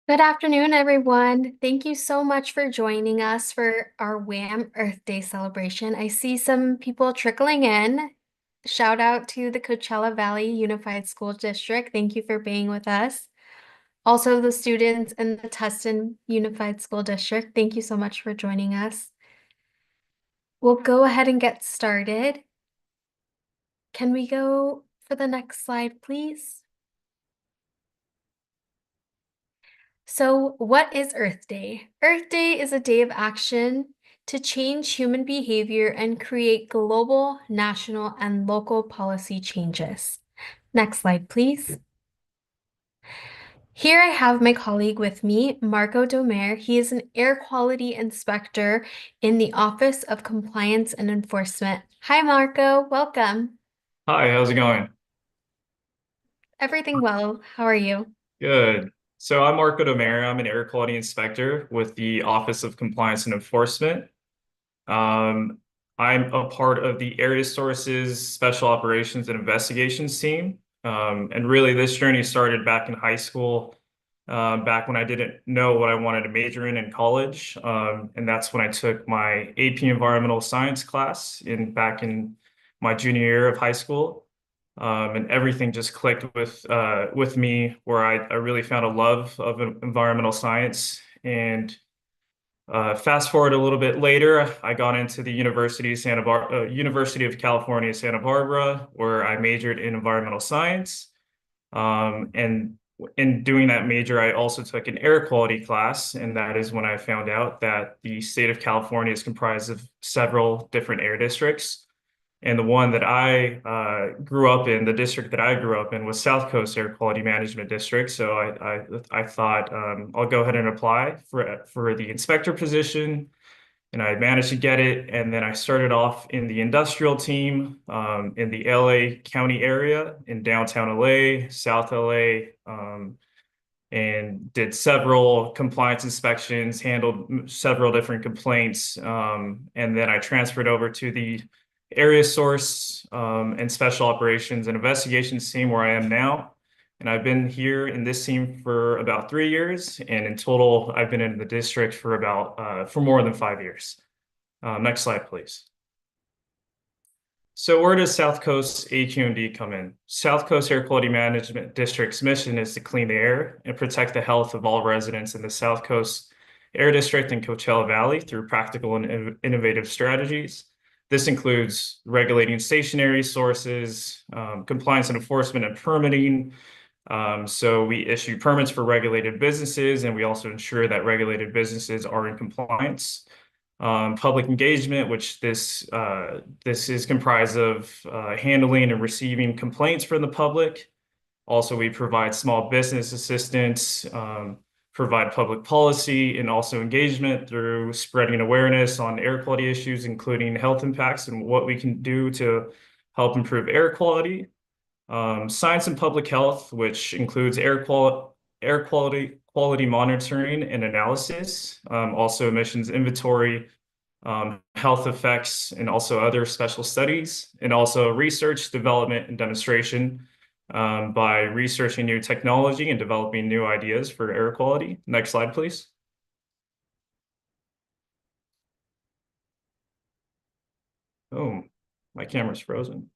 Good afternoon, everyone. Thank you so much for joining us for our WHAM Earth Day celebration. I see some people trickling in. Shout out to the Coachella Valley Unified School District. Thank you for being with us. Also, the students in the Tustin Unified School District, thank you so much for joining us. We'll go ahead and get started. Can we go for the next slide, please? So, what is Earth Day? Earth Day is a day of action to change human behavior and create global, national, and local policy changes. Next slide, please. Here I have my colleague with me, Marco Domer. He is an air quality inspector in the Office of Compliance and Enforcement. Hi, Marco. Welcome. Hi, how's it going? Everything well? How are you? Good. So I'm Marco Domera. I'm an air quality inspector with the Office of Compliance and Enforcement. Um, I'm a part of the Area Sources Special Operations and Investigations team. And really, this journey started back in high school, back when I didn't know what I wanted to major in college. And that's when I took my AP Environmental Science class back in my junior year of high school. And everything just clicked with me, where I really found a love of environmental science. And fast forward a little bit later, I got into the University of California, Santa Barbara, where I majored in environmental science. And in doing that major, I also took an air quality class, and that is when I found out that the state of California is comprised of several different air districts. And the one that I grew up in, the district that I grew up in, was South Coast Air Quality Management District. So I thought I'll go ahead and apply for the inspector position, and I managed to get it. And then I started off in the industrial team in the LA County area, in downtown LA, South LA, and did several compliance inspections, handled several different complaints. And then I transferred over to the area source and special operations and investigations team, where I am now. And I've been here in this team for about 3 years. And in total, I've been in the district for more than 5 years. Next slide, please. So where does South Coast AQMD come in? South Coast Air Quality Management District's mission is to clean the air and protect the health of all residents in the South Coast Air District and Coachella Valley through practical and innovative strategies. This includes regulating stationary sources, compliance and enforcement and permitting. So we issue permits for regulated businesses, and we also ensure that regulated businesses are in compliance. Public engagement, which this is comprised of handling and receiving complaints from the public. Also, we provide small business assistance, provide public policy, and also engagement through spreading awareness on air quality issues, including health impacts and what we can do to help improve air quality. Science and public health, which includes air quality monitoring and analysis, also emissions inventory, health effects, and also other special studies, and also research, development, and demonstration by researching new technology and developing new ideas for air quality. Next slide, please. Oh, my camera's frozen.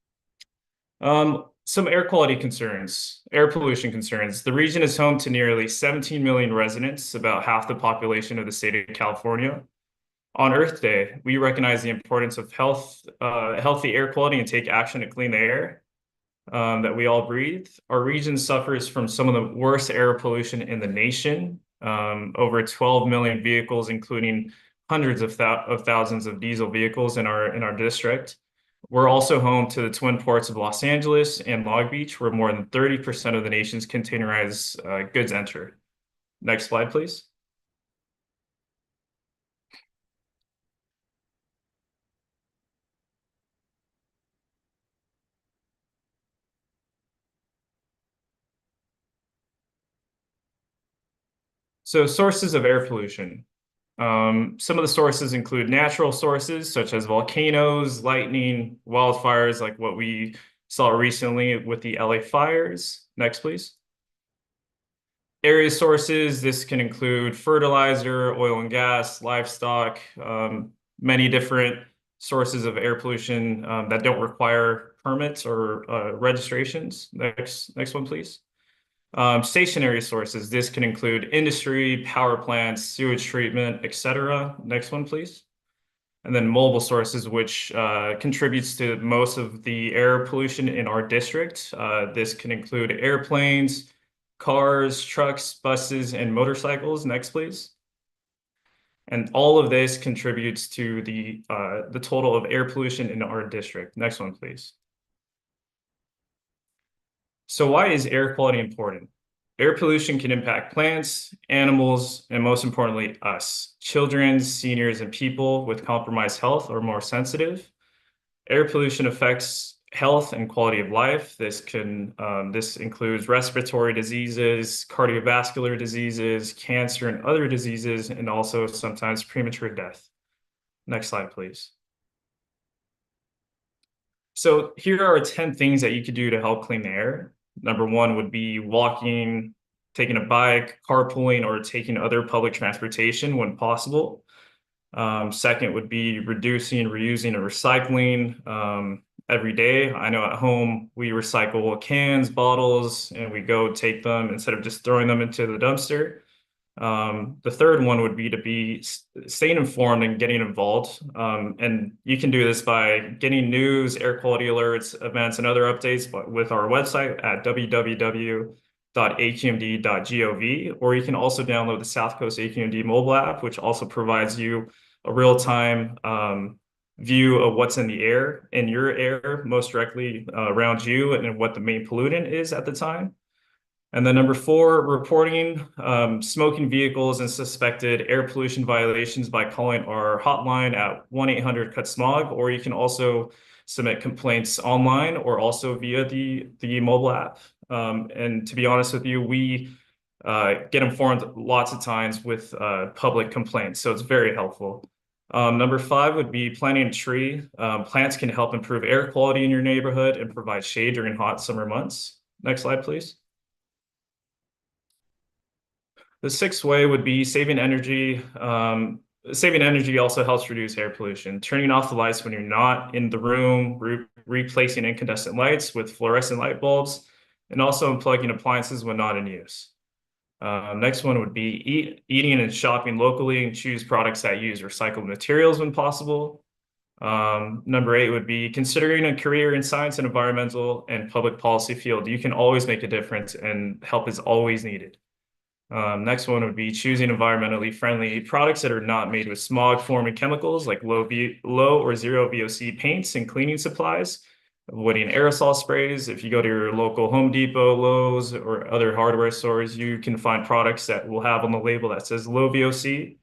Some air quality concerns, air pollution concerns. The region is home to nearly 17 million residents, about half the population of the state of California. On Earth Day, we recognize the importance of healthy air quality and take action to clean the air that we all breathe. Our region suffers from some of the worst air pollution in the nation. Over 12 million vehicles, including hundreds of thousands of diesel vehicles in our district. We're also home to the twin ports of Los Angeles and Long Beach, where more than 30% of the nation's containerized goods enter. Next slide, please. So sources of air pollution. Some of the sources include natural sources such as volcanoes, lightning, wildfires, like what we saw recently with the LA fires. Next, please. area sources, this can include fertilizer, oil and gas, livestock, many different sources of air pollution that don't require permits or registrations. Next one, please. Stationary sources, this can include industry, power plants, sewage treatment, etc. Next one, please. And then mobile sources, which contributes to most of the air pollution in our district. This can include airplanes, cars, trucks, buses, and motorcycles. Next, please. And all of this contributes to the total of air pollution in our district. Next one, please. So why is air quality important? Air pollution can impact plants, animals, and most importantly, us. Children, seniors, and people with compromised health are more sensitive. Air pollution affects health and quality of life. This includes respiratory diseases, cardiovascular diseases, cancer, and other diseases, and also sometimes premature death. Next slide, please. So here are 10 things that you could do to help clean the air. Number one would be walking, taking a bike, carpooling, or taking other public transportation when possible. Second would be reducing, reusing, and recycling every day. I know at home we recycle cans, bottles, and we go take them instead of just throwing them into the dumpster. The third one would be to be staying informed and getting involved. And you can do this by getting news, air quality alerts, events, and other updates with our website at www.aqmd.gov, or you can also download the South Coast AQMD mobile app, which also provides you a real-time view of what's in the air, in your air, most directly around you, and what the main pollutant is at the time. And then number four, reporting smoking vehicles and suspected air pollution violations by calling our hotline at 1-800-CUT-SMOG, or you can also submit complaints online or also via the mobile app. And to be honest with you, we get informed lots of times with public complaints, so it's very helpful. Number five would be planting a tree. Plants can help improve air quality in your neighborhood and provide shade during hot summer months. Next slide, please. The sixth way would be saving energy. Saving energy also helps reduce air pollution. Turning off the lights when you're not in the room, replacing incandescent lights with fluorescent light bulbs, and also unplugging appliances when not in use. Next one would be eating and shopping locally and choose products that use recycled materials when possible. Number eight would be considering a career in science and environmental and public policy field. You can always make a difference and help is always needed. Next one would be choosing environmentally friendly products that are not made with smog-forming chemicals like low or zero VOC paints and cleaning supplies. Avoiding aerosol sprays. If you go to your local Home Depot, Lowe's, or other hardware stores, you can find products that will have on the label that says low VOC.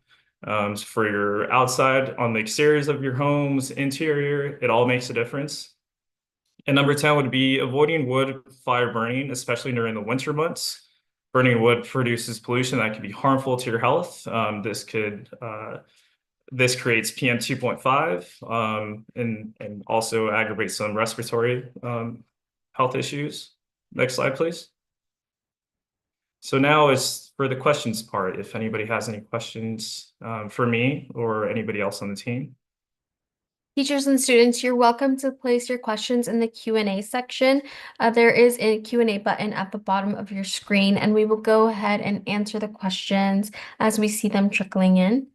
For your outside, on the exteriors of your homes, interior, it all makes a difference. And number 10 would be avoiding wood fire burning, especially during the winter months. Burning wood produces pollution that can be harmful to your health. This creates PM 2.5 and also aggravates some respiratory health issues. Next slide, please. So now is for the questions part, if anybody has any questions for me or anybody else on the team. Teachers and students, you're welcome to place your questions in the Q&A section. There is a Q&A button at the bottom of your screen, and we will go ahead and answer the questions as we see them trickling in.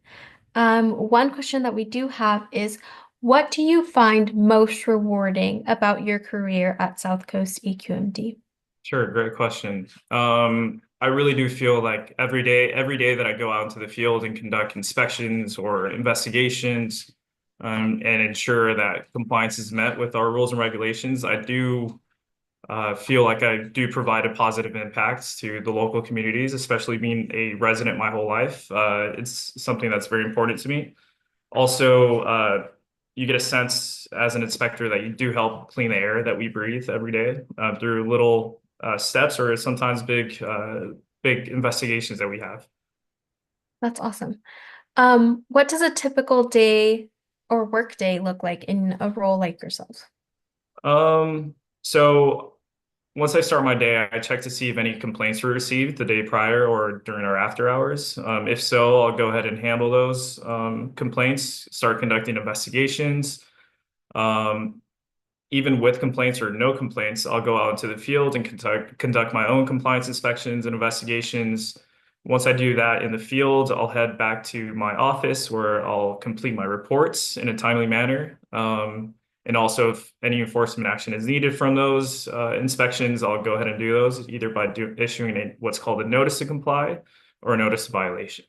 One question that we do have is, what do you find most rewarding about your career at South Coast AQMD? Sure, great question. I really do feel like every day that I go out into the field and conduct inspections or investigations, and ensure that compliance is met with our rules and regulations, I do feel like I do provide a positive impact to the local communities, especially being a resident my whole life. It's something that's very important to me. Also, you get a sense as an inspector that you do help clean the air that we breathe every day through little steps or sometimes big investigations that we have. That's awesome. What does a typical day or work day look like in a role like yourself? So once I start my day, I check to see if any complaints were received the day prior or during our after hours. If so, I'll go ahead and handle those complaints, start conducting investigations. Um, Even with complaints or no complaints, I'll go out into the field and conduct my own compliance inspections and investigations. Once I do that in the field, I'll head back to my office where I'll complete my reports in a timely manner. And also, if any enforcement action is needed from those inspections, I'll go ahead and do those either by issuing what's called a notice to comply or a notice of violation.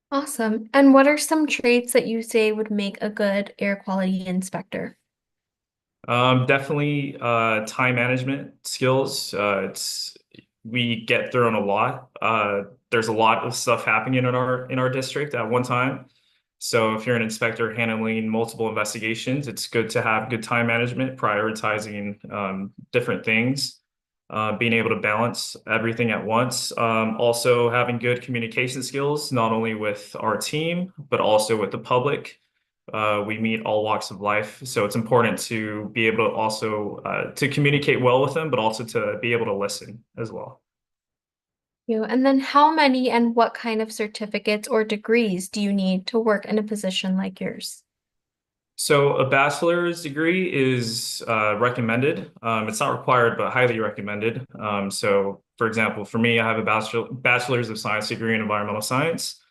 Awesome. And what are some traits that you say would make a good air quality inspector? Definitely time management skills. It's we get thrown a lot. There's a lot of stuff happening in our district at one time. So if you're an inspector handling multiple investigations, it's good to have good time management, prioritizing different things, being able to balance everything at once. Also having good communication skills, not only with our team, but also with the public. We meet all walks of life, so it's important to be able to also to communicate well with them, but also to be able to listen as well. And then how many and what kind of certificates or degrees do you need to work in a position like yours? So a bachelor's degree is recommended. It's not required, but highly recommended. So, for example, for me, I have a bachelor's of science degree in environmental science.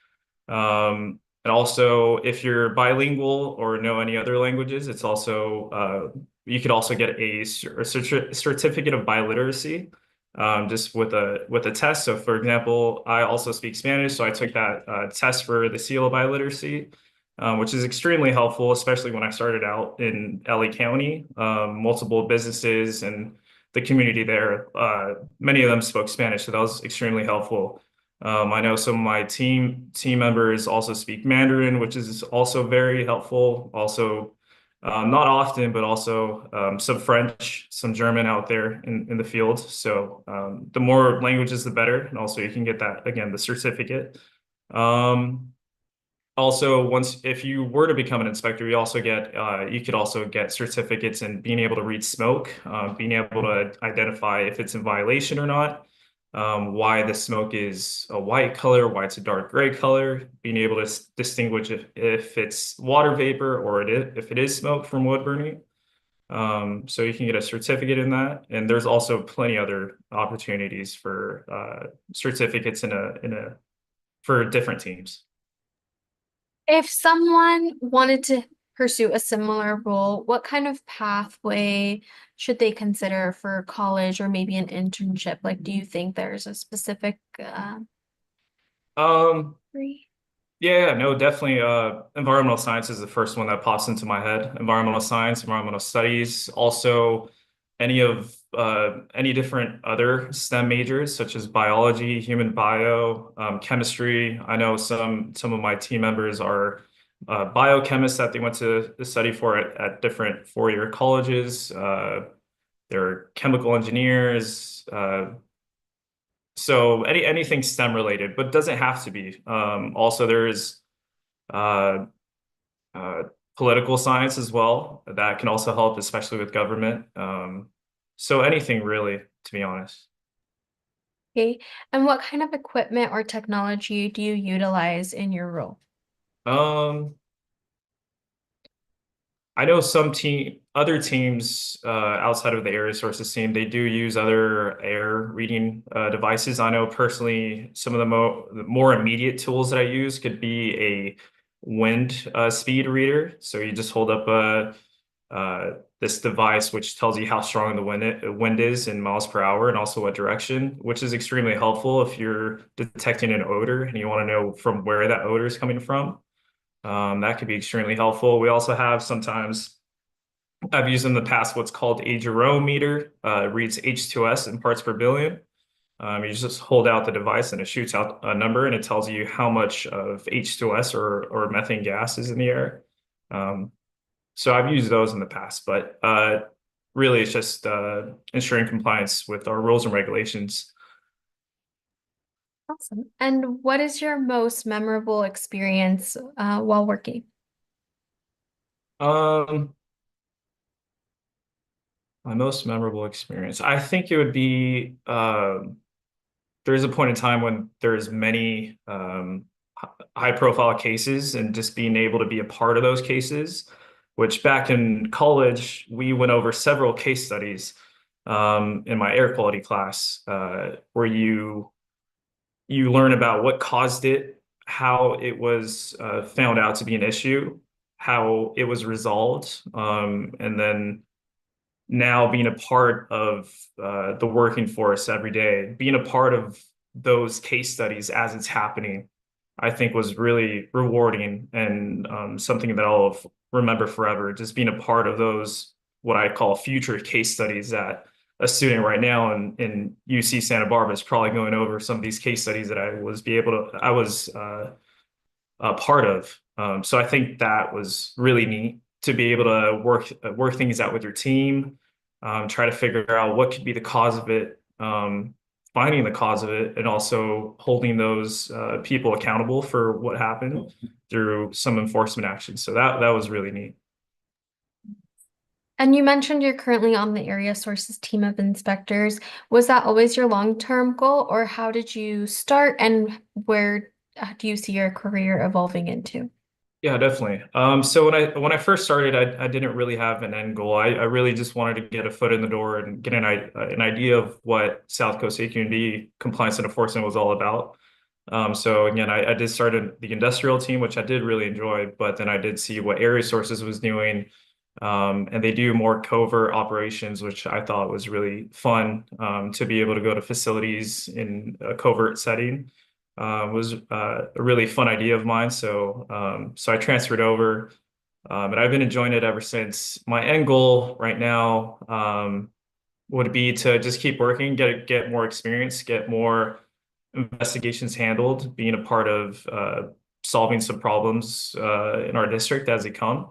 And also, if you're bilingual or know any other languages, it's also you could also get a certificate of biliteracy, just with a test. So, for example, I also speak Spanish, so I took that test for the seal of biliteracy, which is extremely helpful, especially when I started out in LA County. Multiple businesses and the community there, many of them spoke Spanish, so that was extremely helpful. I know some of my team members also speak Mandarin, which is also very helpful. Also, not often, but also some French, some German out there in the field. So the more languages, the better. And also, you can get that again, the certificate. Um, Also, once if you were to become an inspector, you could also get certificates in being able to read smoke, being able to identify if it's in violation or not, why the smoke is a white color, why it's a dark gray color, being able to distinguish if it's water vapor or if it is smoke from wood burning. So you can get a certificate in that, and there's also plenty other opportunities for certificates in a for different teams. If someone wanted to pursue a similar role, what kind of pathway should they consider for college or maybe an internship? Like, do you think there's a specific Um, degree? Yeah, no, definitely. Environmental science is the first one that pops into my head. Environmental science, environmental studies, also any different other STEM majors such as biology, human bio, chemistry. I know some of my team members are biochemists that they went to study for at different four-year colleges. They're chemical engineers. So anything STEM related, but doesn't have to be. Also, there's uh, uh, political science as well. That can also help, especially with government. So anything really, to be honest. Okay. And what kind of equipment or technology do you utilize in your role? Um, I know other teams outside of the air resources team, they do use other air reading devices. I know personally, some of the more immediate tools that I use could be a wind speed reader. So you just hold up this device which tells you how strong the wind is in miles per hour and also what direction, which is extremely helpful if you're detecting an odor and you want to know from where that odor is coming from. That could be extremely helpful. We also have sometimes I've used in the past what's called a Jerome meter. It reads H2S in parts per billion. You just hold out the device and it shoots out a number and it tells you how much of H2S or methane gas is in the air. Um, so I've used those in the past, but really it's just ensuring compliance with our rules and regulations. Awesome. And what is your most memorable experience while working? Um, My most memorable experience. I think it would be there's a point in time when there's many high profile cases and just being able to be a part of those cases, which back in college, we went over several case studies in my air quality class where you learn about what caused it, how it was found out to be an issue, how it was resolved, and then now being a part of the working force every day, being a part of those case studies as it's happening, I think was really rewarding and something that I'll remember forever. Just being a part of those, what I call future case studies that a student right now in UC Santa Barbara is probably going over some of these case studies that I was a part of. So I think that was really neat to be able to work things out with your team, try to figure out what could be the cause of it, finding the cause of it, and also holding those people accountable for what happened through some enforcement action. So that was really neat. And you mentioned you're currently on the area sources team of inspectors. Was that always your long-term goal, or how did you start and where do you see your career evolving into? Yeah, definitely. So when I first started, I didn't really have an end goal. I really just wanted to get a foot in the door and get an idea of what South Coast AQMD compliance and enforcement was all about. So again, I did start in the industrial team, which I did really enjoy, but then I did see what Area Sources was doing. And they do more covert operations, which I thought was really fun, to be able to go to facilities in a covert setting. Was a really fun idea of mine. So I transferred over, and I've been enjoying it ever since. My end goal right now, would be to just keep working, get more experience, get more investigations handled, being a part of solving some problems in our district as they come.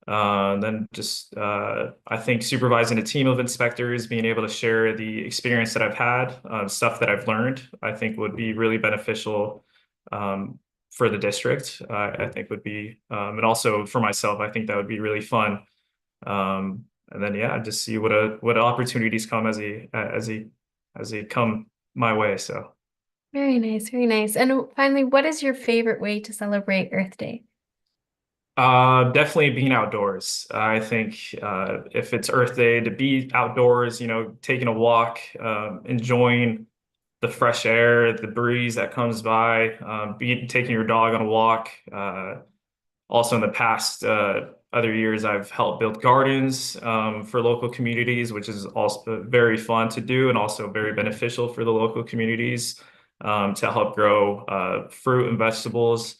Then just I think supervising a team of inspectors, being able to share the experience that I've had, stuff that I've learned, I think would be really beneficial um, for the district. I think would be, and also for myself, I think that would be really fun. And then yeah, just see what opportunities come as they come my way. So. Very nice, very nice. And finally, what is your favorite way to celebrate Earth Day? Definitely being outdoors. I think if it's Earth Day, to be outdoors, taking a walk, enjoying the fresh air, the breeze that comes by, taking your dog on a walk. Also, in the past other years, I've helped build gardens for local communities, which is also very fun to do and also very beneficial for the local communities to help grow fruit and vegetables.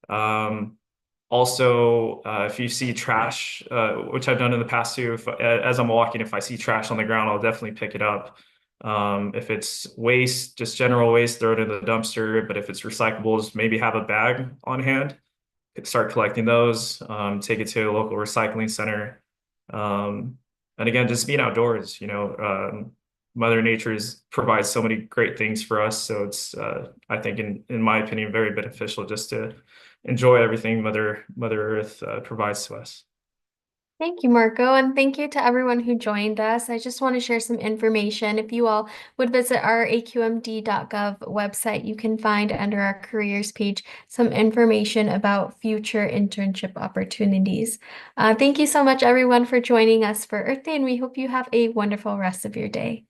Um, Also, if you see trash, which I've done in the past too, as I'm walking, if I see trash on the ground, I'll definitely pick it up. If it's waste, just general waste, throw it in the dumpster. But if it's recyclables, maybe have a bag on hand, start collecting those, take it to a local recycling center. Um, and again, just being outdoors, Mother Nature's provides so many great things for us. So it's, I think, in my opinion, very beneficial just to enjoy everything Mother Earth provides to us. Thank you, Marco, and thank you to everyone who joined us. I just want to share some information. If you all would visit our aqmd.gov website, you can find under our careers page some information about future internship opportunities. Thank you so much, everyone, for joining us for Earth Day, and we hope you have a wonderful rest of your day.